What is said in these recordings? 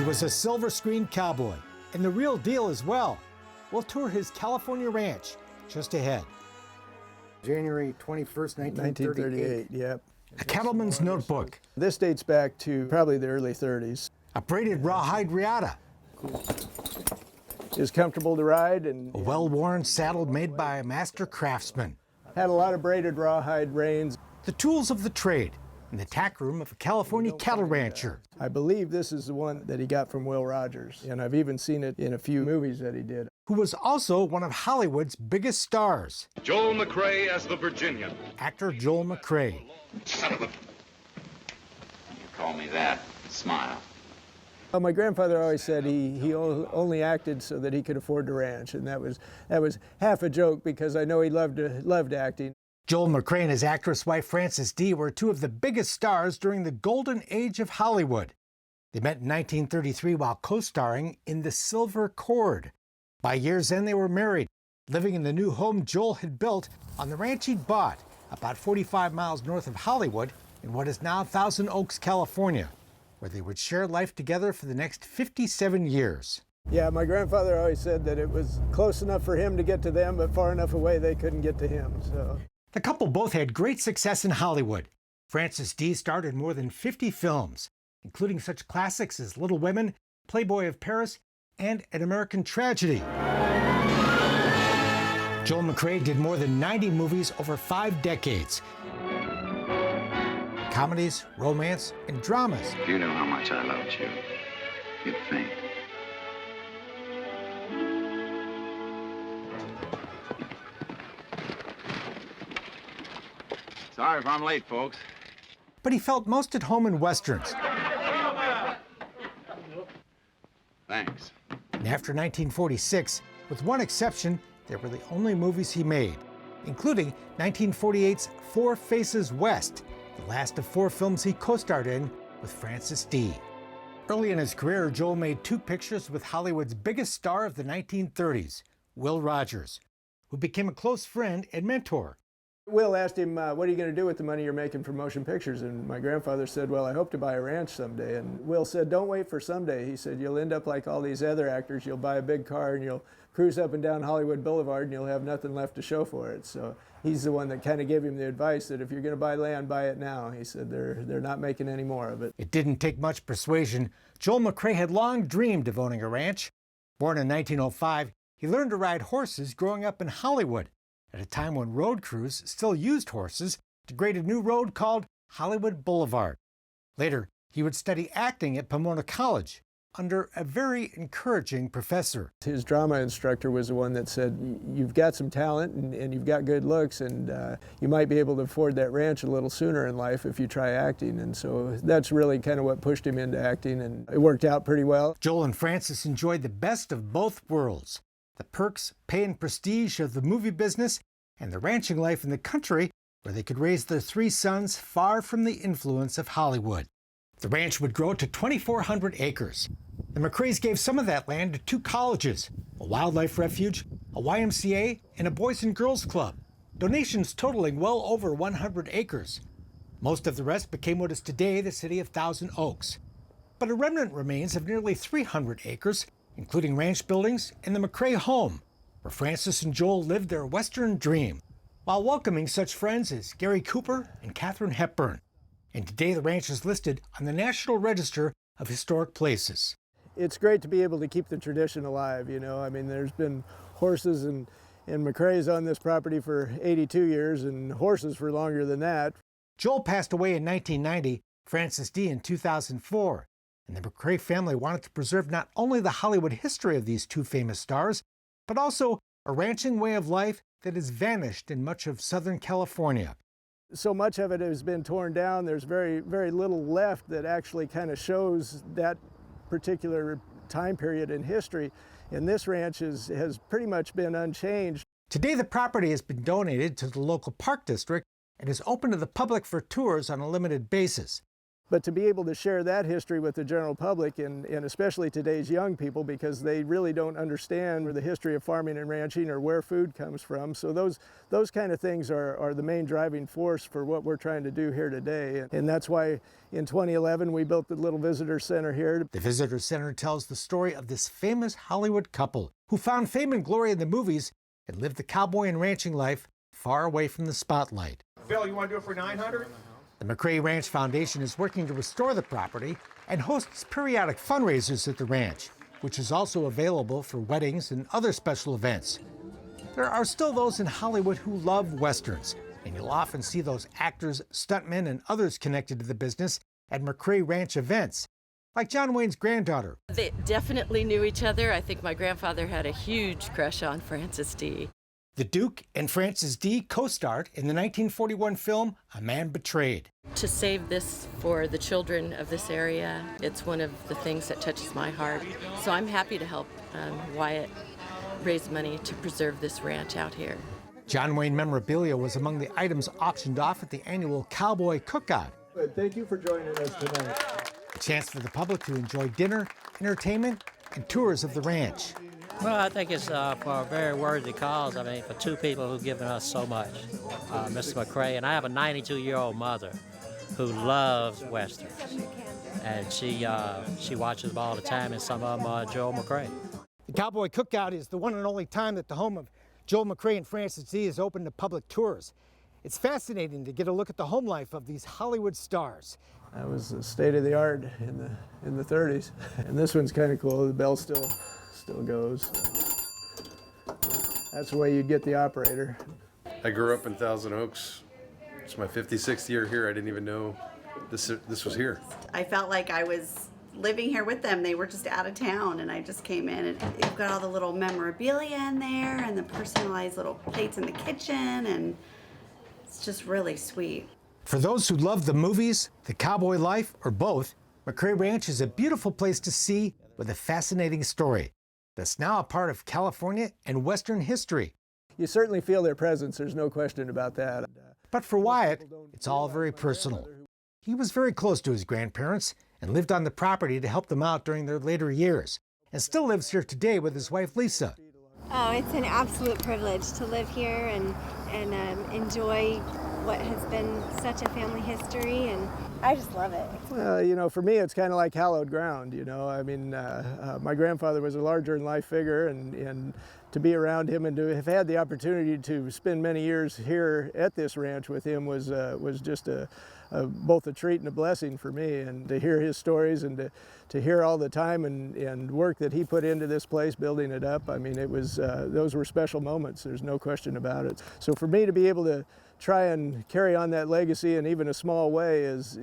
He was a silver screen cowboy, and the real deal as well. We'll tour his California ranch just ahead. January 21st, 1938. Yep. A cattleman's notebook. This dates back to probably the early 30s. A braided rawhide riata. Is comfortable to ride and A well-worn saddle made by a master craftsman. had a lot of braided rawhide reins. The tools of the trade in the tack room of a California cattle rancher. I believe this is the one that he got from Will Rogers, and I've even seen it in a few movies that he did. Who was also one of Hollywood's biggest stars. Joel McCrea as the Virginian. Actor Joel McCrea. Son of a... You call me that, smile. Well, my grandfather always said he only acted so that he could afford to ranch, and that was half a joke because I know he loved acting. Joel McCrea and his actress wife Frances Dee were two of the biggest stars during the golden age of Hollywood. They met in 1933 while co-starring in The Silver Cord. By year's end, they were married, living in the new home Joel had built on the ranch he'd bought about 45 miles north of Hollywood in what is now Thousand Oaks, California, where they would share life together for the next 57 years. Yeah, my grandfather always said that it was close enough for him to get to them, but far enough away they couldn't get to him. So. The couple both had great success in Hollywood. Frances Dee starred in more than 50 films, including such classics as Little Women, Playboy of Paris, and An American Tragedy. Joel McCrea did more than 90 movies over 5 decades. Comedies, romance, and dramas. If you knew how much I loved you, you'd faint. Sorry if I'm late, folks. But he felt most at home in westerns. Thanks. And after 1946, with one exception, they were the only movies he made, including 1948's Four Faces West, the last of 4 films he co-starred in with Frances Dee. Early in his career, Joel made 2 pictures with Hollywood's biggest star of the 1930s, Will Rogers, who became a close friend and mentor. Will asked him, what are you going to do with the money you're making from motion pictures? And my grandfather said, well, I hope to buy a ranch someday. And Will said, don't wait for someday. He said, you'll end up like all these other actors. You'll buy a big car and you'll cruise up and down Hollywood Boulevard and you'll have nothing left to show for it. So he's the one that kind of gave him the advice that if you're going to buy land, buy it now. He said they're not making any more of it. It didn't take much persuasion. Joel McCrea had long dreamed of owning a ranch. Born in 1905, he learned to ride horses growing up in Hollywood, at a time when road crews still used horses to grade a new road called Hollywood Boulevard. Later, he would study acting at Pomona College under a very encouraging professor. His drama instructor was the one that said, you've got some talent and you've got good looks and you might be able to afford that ranch a little sooner in life if you try acting. And so that's really kind of what pushed him into acting, and it worked out pretty well. Joel and Frances enjoyed the best of both worlds. The perks, pay, and prestige of the movie business, and the ranching life in the country where they could raise their 3 sons far from the influence of Hollywood. The ranch would grow to 2,400 acres. The McCreas gave some of that land to 2 colleges, a wildlife refuge, a YMCA, and a Boys and Girls Club, donations totaling well over 100 acres. Most of the rest became what is today the city of Thousand Oaks. But a remnant remains of nearly 300 acres, including ranch buildings and the McCrea home, where Frances and Joel lived their Western dream, while welcoming such friends as Gary Cooper and Katharine Hepburn. And today the ranch is listed on the National Register of Historic Places. It's great to be able to keep the tradition alive, you know. I mean, there's been horses and McCrea's on this property for 82 years and horses for longer than that. Joel passed away in 1990, Frances Dee in 2004. And the McCrea family wanted to preserve not only the Hollywood history of these 2 famous stars, but also a ranching way of life that has vanished in much of Southern California. So much of it has been torn down. There's very, very little left that actually kind of shows that particular time period in history. And this ranch has pretty much been unchanged. Today, the property has been donated to the local park district and is open to the public for tours on a limited basis. But to be able to share that history with the general public, and especially today's young people, because they really don't understand the history of farming and ranching or where food comes from. So those kind of things are the main driving force for what we're trying to do here today. And that's why in 2011 we built the little visitor center here. The visitor center tells the story of this famous Hollywood couple who found fame and glory in the movies and lived the cowboy and ranching life far away from the spotlight. Bill, you want to do it for 900? The McCrea Ranch Foundation is working to restore the property and hosts periodic fundraisers at the ranch, which is also available for weddings and other special events. There are still those in Hollywood who love Westerns, and you'll often see those actors, stuntmen, and others connected to the business at McCrea Ranch events, like John Wayne's granddaughter. They definitely knew each other. I think my grandfather had a huge crush on Frances Dee. The Duke and Frances Dee co-starred in the 1941 film A Man Betrayed. To save this for the children of this area, it's one of the things that touches my heart. So I'm happy to help Wyatt raise money to preserve this ranch out here. John Wayne memorabilia was among the items auctioned off at the annual Cowboy Cookout. Thank you for joining us tonight. A chance for the public to enjoy dinner, entertainment, and tours of the ranch. Well, I think it's for a very worthy cause. I mean, for two people who've given us so much, Mr. McCrea, and I have a 92-year-old mother who loves Westerns, and she watches them all the time, and some of them are Joel McCrea. The Cowboy Cookout is the one and only time that the home of Joel McCrea and Frances Dee is open to public tours. It's fascinating to get a look at the home life of these Hollywood stars. That was the state of the art in the 30s, and this one's kind of cool. The bell still goes. That's the way you'd get the operator. I grew up in Thousand Oaks. It's my 56th year here. I didn't even know this was here. I felt like I was living here with them. They were just out of town, and I just came in, and you've got all the little memorabilia in there and the personalized little plates in the kitchen, and it's just really sweet. For those who love the movies, the cowboy life, or both, McCrea Ranch is a beautiful place to see with a fascinating story that's now a part of California and Western history. You certainly feel their presence, there's no question about that. But for Wyatt, it's all very personal. He was very close to his grandparents and lived on the property to help them out during their later years, and still lives here today with his wife Lisa. Oh, it's an absolute privilege to live here and enjoy what has been such a family history, and I just love it. Well, you know, for me, it's kind of like hallowed ground, you know. I mean, my grandfather was a larger-than-life figure, and to be around him and to have had the opportunity to spend many years here at this ranch with him was just both a treat and a blessing for me. And to hear his stories and to hear all the time and work that he put into this place, building it up, I mean, it was those were special moments. There's no question about it. So for me to be able to try and carry on that legacy in even a small way is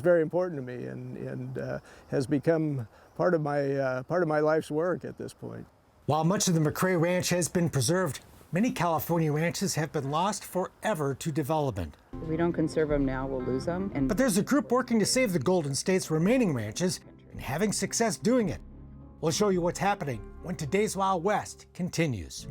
very important to me, and has become part of my life's work at this point. While much of the McCrea Ranch has been preserved, many California ranches have been lost forever to development. If we don't conserve them now, we'll lose them. But there's a group working to save the Golden State's remaining ranches and having success doing it. We'll show you what's happening when today's Wild West continues.